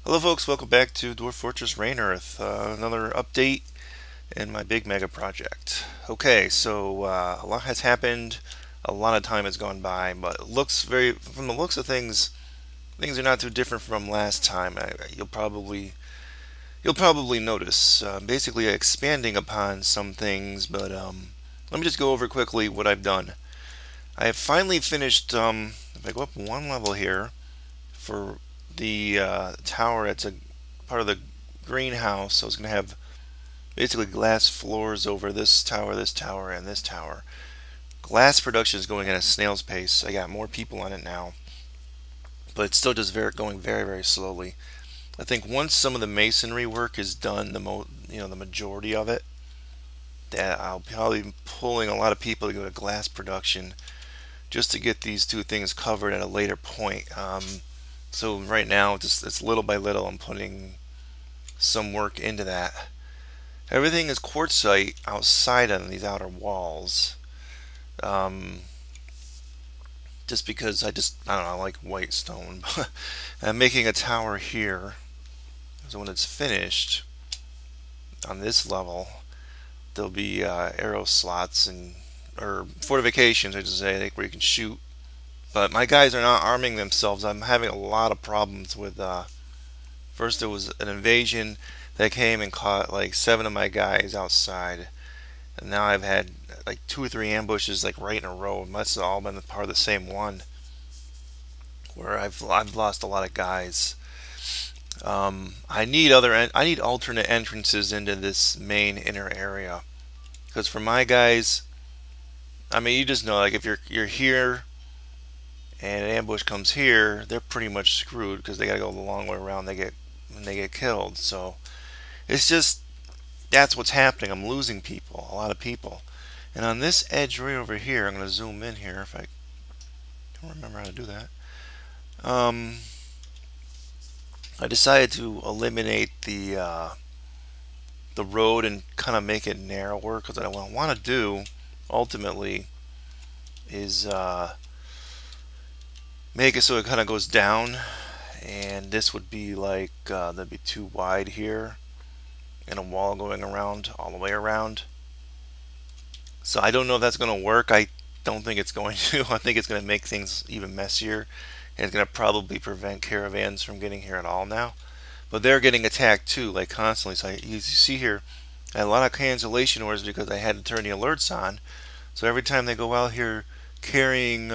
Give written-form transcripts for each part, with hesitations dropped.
Hello folks, welcome back to Dwarf Fortress Reignearth. Another update in my big mega project. Okay, so a lot has happened, a lot of time has gone by, but from the looks of things, things are not too different from last time. You'll probably notice, basically expanding upon some things, but let me just go over quickly what I've done. I have finally finished, if I go up one level here, for the tower. It's a part of the greenhouse, so it's going to have basically glass floors over this tower, and this tower. Glass production is going at a snail's pace. I got more people on it now, but it's still just going very, very slowly. I think once some of the masonry work is done, the majority of it, that I'll probably be pulling a lot of people to go to glass production just to get these two things covered at a later point. So right now, it's little by little, I'm putting some work into that. Everything is quartzite outside on these outer walls. Um, just because I don't know, I like white stone. I'm making a tower here. So when it's finished, on this level, there'll be arrow slots or fortifications, I should say, where you can shoot. But my guys are not arming themselves. I'm having a lot of problems with. First, there was an invasion that came and caught like 7 of my guys outside, and now I've had like 2 or 3 ambushes like right in a row. It must have all been part of the same one, where I've lost a lot of guys. I need alternate entrances into this main inner area, because for my guys, I mean, you just know, like if you're here and an ambush comes here, they're pretty much screwed because they got to go the long way around. They get killed. So it's just that's what's happening. I'm losing people, a lot of people. And on this edge right over here, I'm going to zoom in here if I can remember how to do that. I decided to eliminate the road and kind of make it narrower, because what I want to do ultimately is make it so it kind of goes down, and this would be like that'd be too wide here, and a wall going around all the way around. So I don't know if that's going to work. I don't think it's going to. I think it's going to make things even messier, and it's going to probably prevent caravans from getting here at all now. But they're getting attacked too, like constantly. So you see here, I had a lot of cancellation orders because I had to turn the alerts on. So every time they go out here carrying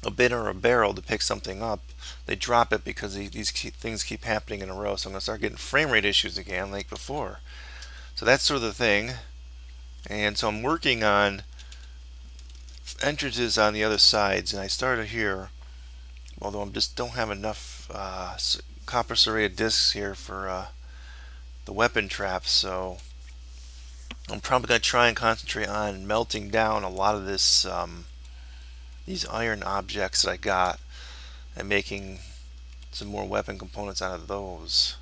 a bin or a barrel to pick something up, they drop it because these things keep happening in a row. So I'm going to start getting frame rate issues again like before. So that's sort of the thing. And so I'm working on entrances on the other sides, and I started here, although I just don't have enough copper serrated discs here for the weapon traps. So I'm probably going to try and concentrate on melting down a lot of this these iron objects that I got, and making some more weapon components out of those.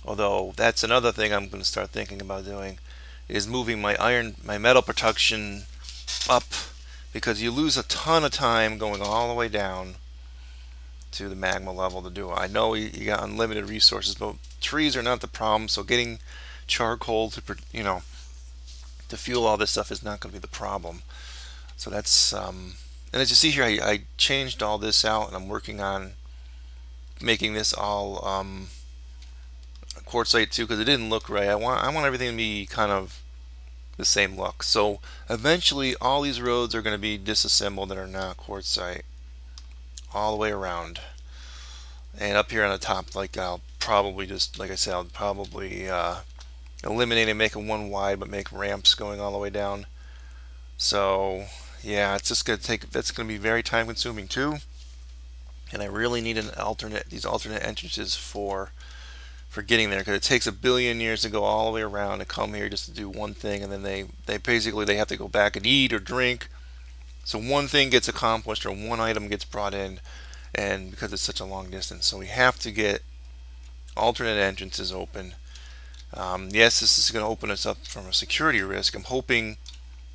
Although that's another thing I'm going to start thinking about doing, is moving my metal production up, because you lose a ton of time going all the way down to the magma level to do it. I know you got unlimited resources, but trees are not the problem. So getting charcoal to fuel all this stuff is not going to be the problem. So that's and as you see here, I changed all this out, and I'm working on making this all quartzite too, because it didn't look right. I want everything to be kind of the same look. So eventually all these roads are going to be disassembled that are not quartzite all the way around. And up here on the top, like I'll probably just, like I said, I'll probably eliminate and make it one wide, but make ramps going all the way down. So yeah, it's just that's going to be very time consuming too. And I really need these alternate entrances for getting there, because it takes a billion years to go all the way around to come here just to do one thing, and then they basically they have to go back and eat or drink. So one thing gets accomplished, or one item gets brought in, and because it's such a long distance, so we have to get alternate entrances open. Yes, this is going to open us up from a security risk. I'm hoping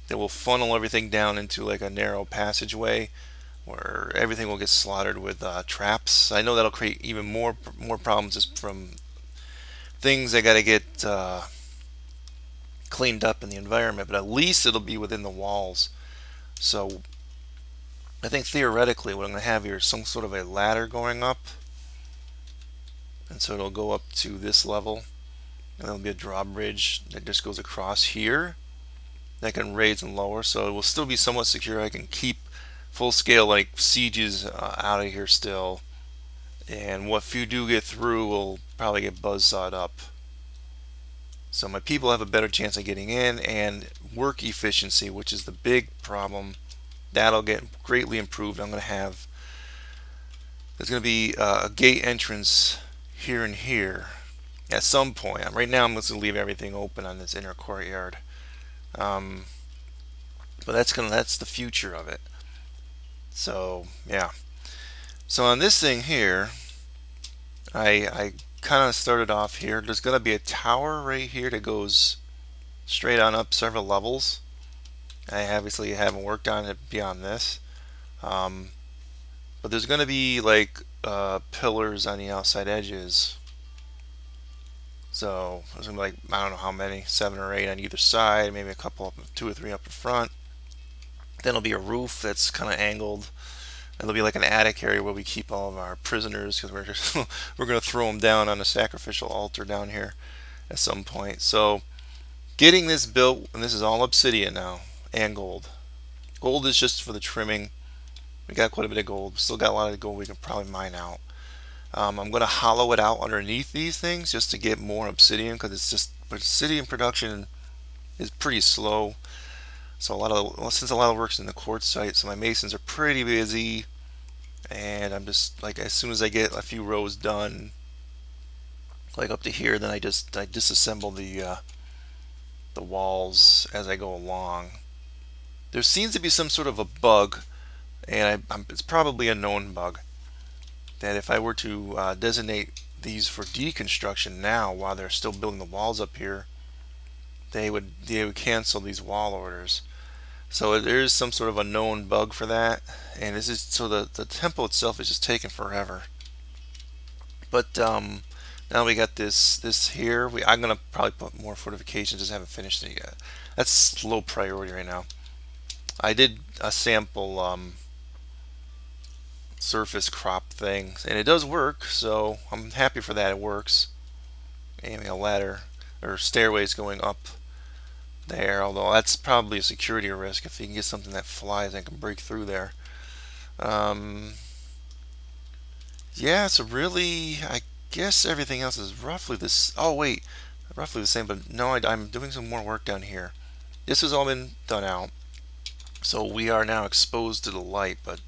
that we'll funnel everything down into like a narrow passageway where everything will get slaughtered with traps. I know that'll create even more problems just from things that got to get cleaned up in the environment, but at least it'll be within the walls. So I think theoretically what I'm going to have here is some sort of a ladder going up, and so it'll go up to this level, and there'll be a drawbridge that just goes across here that can raise and lower, so it will still be somewhat secure. I can keep full scale like sieges out of here still, and what few do get through will probably get buzzsawed up. So my people have a better chance of getting in, and work efficiency, which is the big problem, that'll get greatly improved. There's going to be a gate entrance here and here at some point. Right now I'm just going to leave everything open on this inner courtyard. But that's the future of it. So yeah. So on this thing here, I kind of started off here. There's going to be a tower right here that goes straight on up several levels. I obviously haven't worked on it beyond this, but there's going to be like pillars on the outside edges. So there's going to be like, I don't know how many, 7 or 8 on either side, maybe a couple up, 2 or 3 up in front. Then there'll be a roof that's kind of angled. And there'll be like an attic area where we keep all of our prisoners, because we're going to throw them down on a sacrificial altar down here at some point. So getting this built, and this is all obsidian now and gold. Gold is just for the trimming. We got quite a bit of gold. We still got a lot of gold we can probably mine out. I'm going to hollow it out underneath these things just to get more obsidian, because it's just obsidian production is pretty slow. So since a lot of work's in the quartz site, so my masons are pretty busy, and I'm just like, as soon as I get a few rows done, like up to here, then I disassemble the walls as I go along. There seems to be some sort of a bug, and it's probably a known bug, that if I were to designate these for deconstruction now while they're still building the walls up here, they would cancel these wall orders. So there is some sort of a known bug for that, and this is so the temple itself is just taking forever. But now we got this here. I'm gonna probably put more fortifications. Just haven't finished it yet. That's low priority right now. I did a sample surface crop thing, and it does work. So I'm happy for that. It works. Aiming a ladder or stairways going up there, although that's probably a security risk. If you can get something that flies and can break through there. Yeah, so really I guess everything else is roughly this. Oh wait, roughly the same, but no, I'm doing some more work down here. This has all been done out, so we are now exposed to the light, but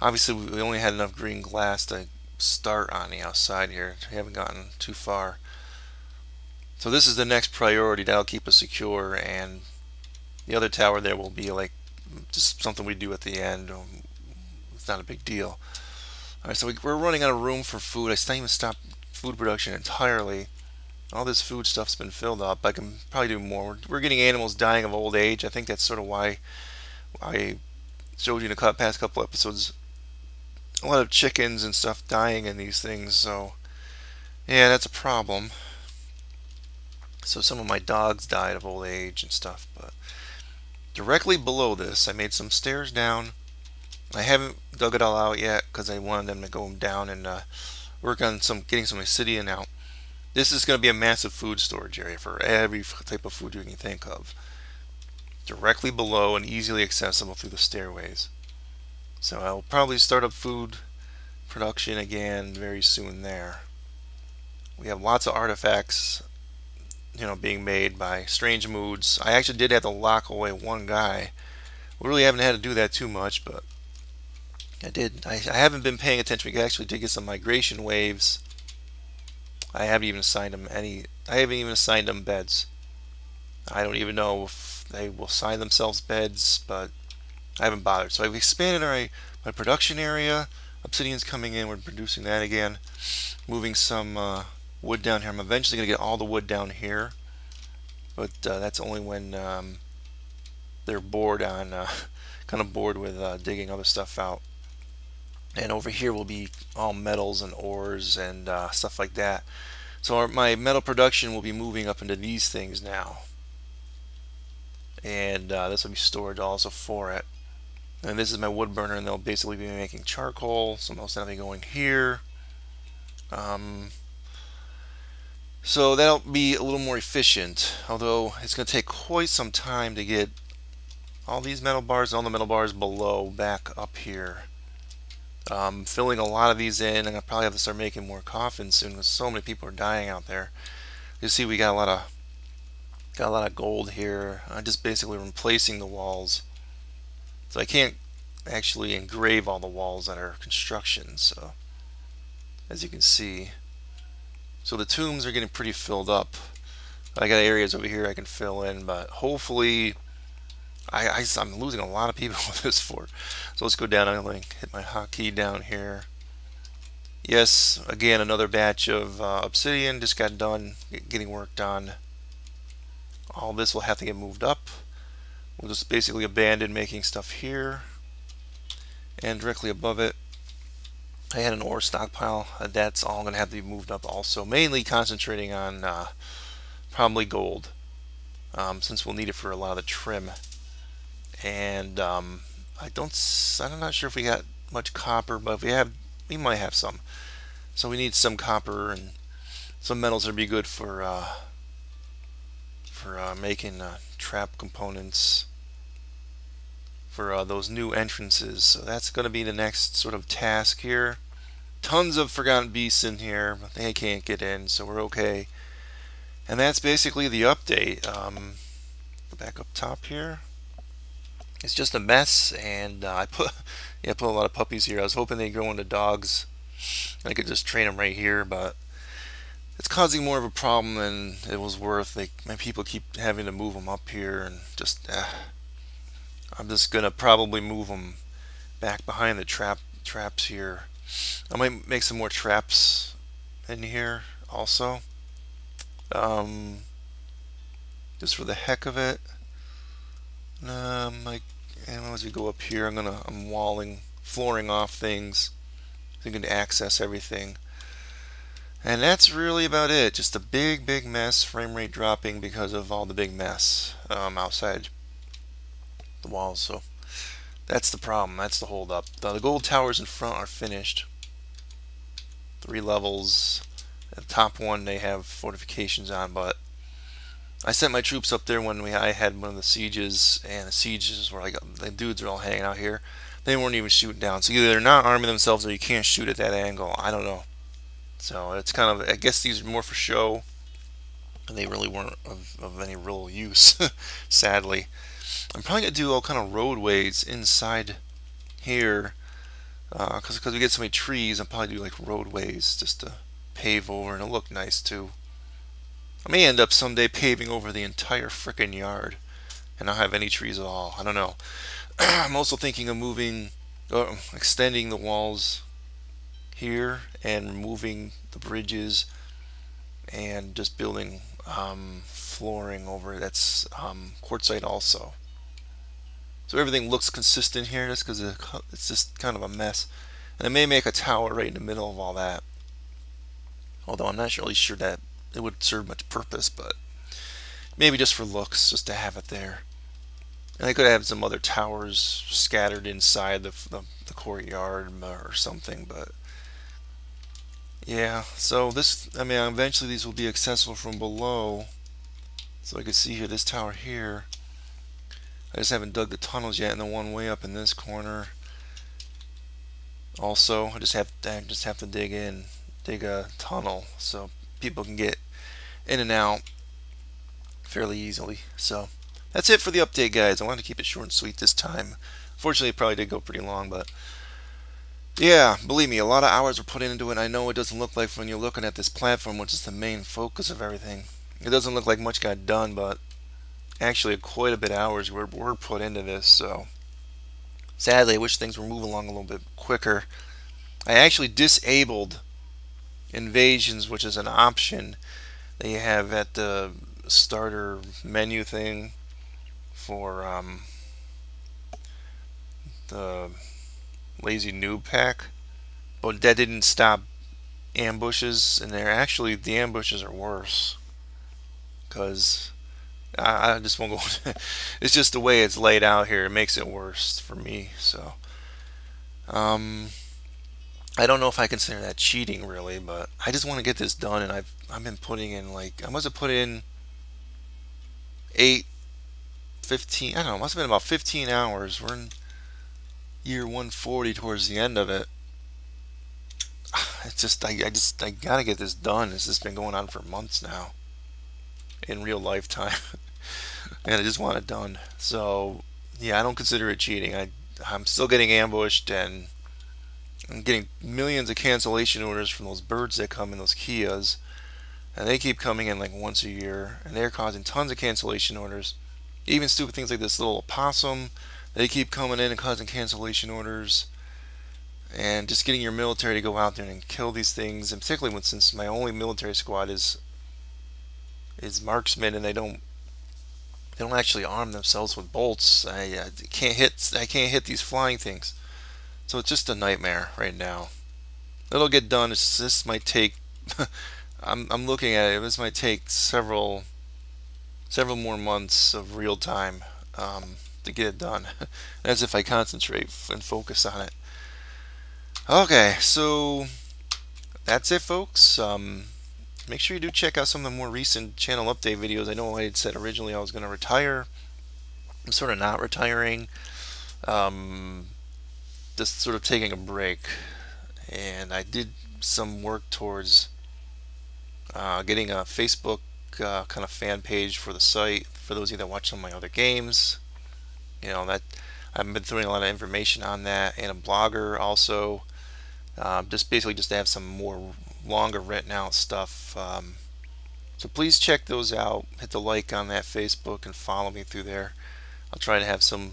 obviously we only had enough green glass to start on the outside here. We haven't gotten too far. So this is the next priority. That'll keep us secure, and the other tower there will be like just something we do at the end. It's not a big deal. Alright, so we're running out of room for food. I still even stopped food production entirely. All this food stuff's been filled up. I can probably do more. We're getting animals dying of old age. I think that's sort of why I showed you in the past couple episodes a lot of chickens and stuff dying in these things. So yeah, that's a problem. So some of my dogs died of old age and stuff, but directly below this I made some stairs down. I haven't dug it all out yet because I wanted them to go down and work on getting some obsidian out. This is going to be a massive food storage area for every type of food you can think of. Directly below and easily accessible through the stairways. So I'll probably start up food production again very soon there. We have lots of artifacts, being made by strange moods. I actually did have to lock away one guy. We really haven't had to do that too much, but I did. I haven't been paying attention. We actually did get some migration waves. I haven't even assigned them beds. I don't even know if they will assign themselves beds, but I haven't bothered. So I've expanded my production area. Obsidian's coming in. We're producing that again. Moving some wood down here. I'm eventually going to get all the wood down here, but that's only when they're bored on kind of bored with digging other stuff out. and over here will be all metals and ores and stuff like that. So my metal production will be moving up into these things now, and this will be storage also for it. And this is my wood burner, and they'll basically be making charcoal, so most of them will be going here. So that'll be a little more efficient, although it's going to take quite some time to get all these metal bars and all the metal bars below back up here. Filling a lot of these in, and I'll probably have to start making more coffins soon because so many people are dying out there. You see, we got a lot of gold here. I'm just basically replacing the walls, so I can't actually engrave all the walls that are construction. So as you can see, so the tombs are getting pretty filled up. I got areas over here I can fill in, but hopefully I'm losing a lot of people with this fort. So let's go down and hit my hotkey down here. Yes, again, another batch of obsidian just got done getting worked on. All this will have to get moved up. We'll just basically abandon making stuff here. And directly above it, I had an ore stockpile. That's all going to have to be moved up also. Mainly concentrating on probably gold, since we'll need it for a lot of the trim. And I'm not sure if we got much copper, but if we might have some. So we need some copper and some metals that'd be good for making trap components for those new entrances. So that's going to be the next sort of task here. Tons of forgotten beasts in here, but they can't get in, so we're okay. And that's basically the update. Go back up top here. It's just a mess, and I put a lot of puppies here. I was hoping they'd grow into dogs, and I could just train them right here, but it's causing more of a problem than it was worth. My people keep having to move them up here, and just I'm just gonna probably move them back behind the traps here. I might make some more traps in here also, just for the heck of it. And as we go up here, I'm flooring off things so you can access everything. And that's really about it. Just a big mess. Frame rate dropping because of all the big mess outside the walls. So that's the problem. That's the hold up. The gold towers in front are finished. 3 levels. The top one they have fortifications on, but I sent my troops up there when I had one of the sieges, and the sieges were like, the dudes are all hanging out here. They weren't even shooting down. So either they're not arming themselves or you can't shoot at that angle. I don't know. So it's kind of, I guess these are more for show, and they really weren't of any real use, sadly. I'm probably going to do all kind of roadways inside here, because we get so many trees. I'll probably do like roadways just to pave over, and it'll look nice too. I may end up someday paving over the entire frickin' yard and not have any trees at all. I don't know. I'm also thinking of extending the walls here and removing the bridges and just building flooring over it. That's quartzite also. So everything looks consistent here just because it's just kind of a mess. And I may make a tower right in the middle of all that. Although I'm not really sure that it would serve much purpose, but maybe just for looks, just to have it there. And I could have some other towers scattered inside the courtyard or something, but yeah. So eventually these will be accessible from below. So I can see here this tower here. I just haven't dug the tunnels yet, and the one way up in this corner. Also, I just have to dig a tunnel so people can get in and out fairly easily. So that's it for the update, guys. I wanted to keep it short and sweet this time. Fortunately, it probably did go pretty long, but yeah, believe me, a lot of hours were put into it. I know it doesn't look like when you're looking at this platform, which is the main focus of everything. It doesn't look like much got done, but actually quite a bit of hours were put into this. So sadly, I wish things were moving along a little bit quicker. I actually disabled invasions, which is an option that you have at the starter menu thing for the lazy noob pack. but that didn't stop ambushes, and they're actually, the ambushes are worse because I just won't go. It's just the way it's laid out here. It makes it worse for me. So, um, I don't know if I consider that cheating really, but I just want to get this done, and I've been putting in, like, I must have put in 8, 15. I don't know. It must have been about 15 hours. We're in year 140 towards the end of it. It's just I gotta get this done. This has been going on for months now in real lifetime, and I just want it done. So yeah, I don't consider it cheating. I'm still getting ambushed, and I'm getting millions of cancellation orders from those birds that come in those Kias, and they keep coming in like once a year, and they're causing tons of cancellation orders. Even stupid things like this little opossum, they keep coming in and causing cancellation orders. And just getting your military to go out there and kill these things, and particularly since my only military squad is marksmen, and they don't actually arm themselves with bolts. I can't hit these flying things. So it's just a nightmare right now. It'll get done. This might take. I'm looking at it. This might take several more months of real time to get it done. As if I concentrate and focus on it. Okay, so that's it, folks. Make sure you do check out some of the more recent channel update videos. I know I had said originally I was going to retire. I'm sort of not retiring. Just sort of taking a break. And I did some work towards getting a Facebook kind of fan page for the site. For those of you that watch some of my other games, that I've been throwing a lot of information on that, and a blogger also. Just basically just to have some more longer written out stuff. So please check those out. Hit the like on that Facebook and follow me through there. I'll try to have some,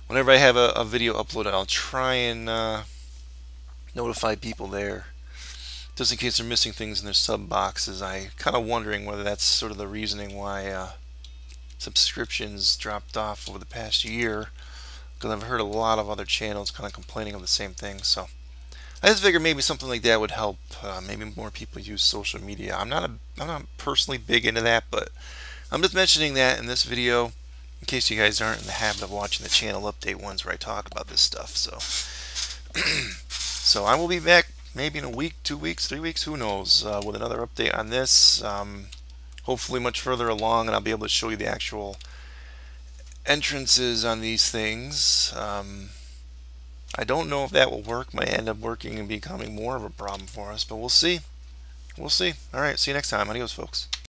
whenever I have a video uploaded, I'll try and notify people there, just in case they're missing things in their sub boxes. I kind of wondering whether that's sort of the reasoning why subscriptions dropped off over the past year, because I've heard a lot of other channels kind of complaining of the same thing. So I just figured maybe something like that would help. Maybe more people use social media. I'm not personally big into that, but I'm just mentioning that in this video in case you guys aren't in the habit of watching the channel update ones where I talk about this stuff. So, so I will be back maybe in a week, 2 weeks, 3 weeks, who knows, with another update on this. Hopefully much further along, and I'll be able to show you the actual entrances on these things. I don't know if that will work. Might end up working and becoming more of a problem for us, but we'll see. We'll see. All right, see you next time. Adios, folks.